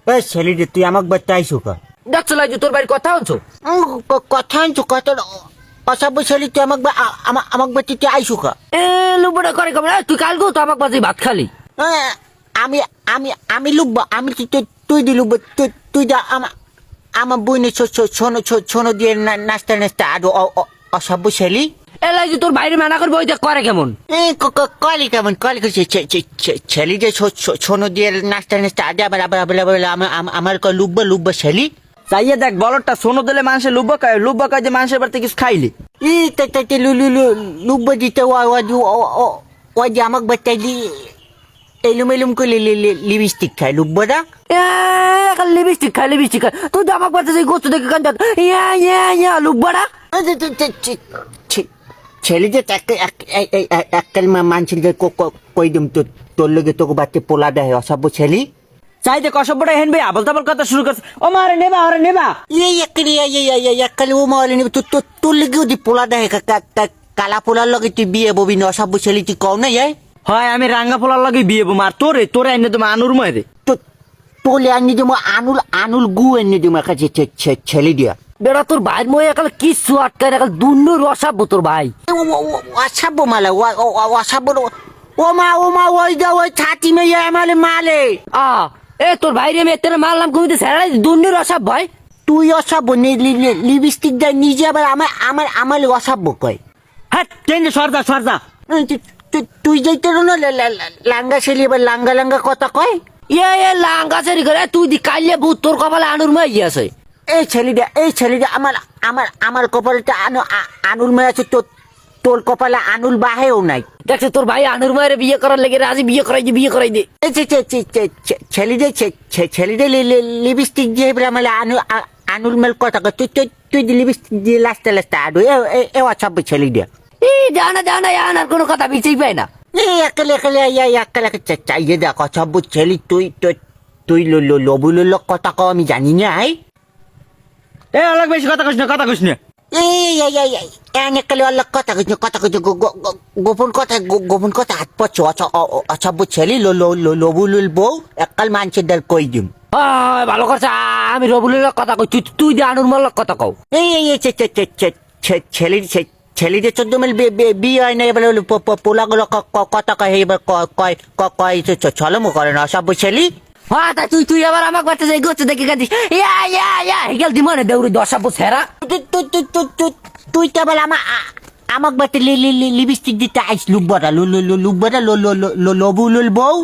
এই ছেলেটি তুই আমাকে বাচ্চা আইসু কা দেখছো লাইজু তোর বাড়ির কথা হচ্ছ কথা আনছু কথা অসভ্য ছেলে তুই আমাকে বাচ্চা তুই আইসু কা এ লুবড়া করে কেমন তুই কাল গো তো আমাকে বাজে ভাত খালি আমি আমি আমি লুববা আমি তুই দি লুববা তুই যা আমার বইনে ছোনো দিয়ে নাচতে নাচতে আর অসভ্য ছেলে এ লাইজু তোর বাইরে মানা করবে ওই দেখ করে কেমন কলি কেমন কলি ছেলে যে ছোনো দিয়ে নাচতে নাচতে আগে আবার আবার আবার আবার আমার লুব্বা ছেলে চাইয়ে দেখ বলটা সোনো দিলে মানুষের লুব্বা কাজ যে মানুষের বাড়িতে কিছু খাইলে লুব্বা দিতে ওই যে আমাকে বাচ্চাই এলুম এলুম করে লিপস্টিক খায় লুব্বাটা লিপস্টিক খাই তুই তো আমাকে বাজে গোস্ত দেখে কান ইয়া লুবড়া ছেলে যে একটা মানছিল যে কই দিম তোর লগে তোকে বাচ্চা পোলা দেয় অসভ্য ছেলে চাই দেখ অসভ্যটা হেন ভাই আবল তাবল কথা শুরু করছে ও মারে নেবা এই একালি ও মাওয়ালি নিবি তোর লগে ওদি পোলা দেয় কালা পোলার লগে তুই বিয়ে ববি না অসভ্য ছেলে তুই কও না যাই হয় আমি রাঙ্গা পোলার লাগে বিয়ে বো মার তোরে এনে তোমার আনুর ময় তোলে আনি দিম আনুল গু এনে দিম কাছে ছেলে দিয়া বেড়া তোর ভাই মই একাল কিছু আটকায় একাল দুন্ন রসাবো তোর ভাই অসভ্য মালা অসভ্য ও মা ওই যা ওই ছাতি মেয়ে আমালে মালে এ তোর ভাই রে মেয়ে তেরে মারলাম কমিতে স্যারাই দুন্ন রসাব ভাই তুই অসভ্য লিপস্টিক দেয় নিজে আবার আমার অসভ্য কয় হ্যাঁ কেন সরজা তুই যেতে না লাঙ্গা ছেলে এবার লাঙ্গা কথা কয় এ লাঙ্গা সেরি করে তুই দি কাইলে ভূত তোর কপালে আনুর মাই গিয়েছে এই ছেলেটা আমার কপালটা আনুল মেয়ে আছে তোর কপালে আনুল বাহেও নাই দেখছে তোর ভাই আনুর মায়ের বিয়ে করার লেগে রাজি বিয়ে করাই দে ছেলেটা লিপস্টিক দিয়ে আমার আনুল মেল কথা কয় তুই লিপস্টিক দিয়ে লাস্টে আডু এ অসভ্য ছেলে দিয়া জানা আনার কোনো কথা বিচেই পায় না একালে চাইয়ে দেখ অসভ্য ছেলে তুই লবুল কথা কও আমি জানি না এ অনেক বেশি কথা কইস না একালে অল্লাহ কথা কইছে গোপন কথা হাত পাচ্ছ অসভ্য ছেলে লবুলুল বউ একাল মানুষের দ্বার কই দিম ভালো করছে আমি রবুলের কথা কই তুই যে আনুর মাল্লার কথা কও ছেলেদের 14 মেল বিয়ে হয় না এবার পোলাগুলো কথা কয় এবার কয় ছলমো করে না অসভ্য ছেলে হ্যাঁ তা তুই আবার আমাকে বাচ্চা যাই গোচ্ছে দেখে কাঁদিস হিগেল দিমনে দেউরি দশাবো ছেড়া তুই তো আবার আমাকে বাচ্চা লিপস্টিক দিতে আইস লুব্বাটা লবুলুল বউ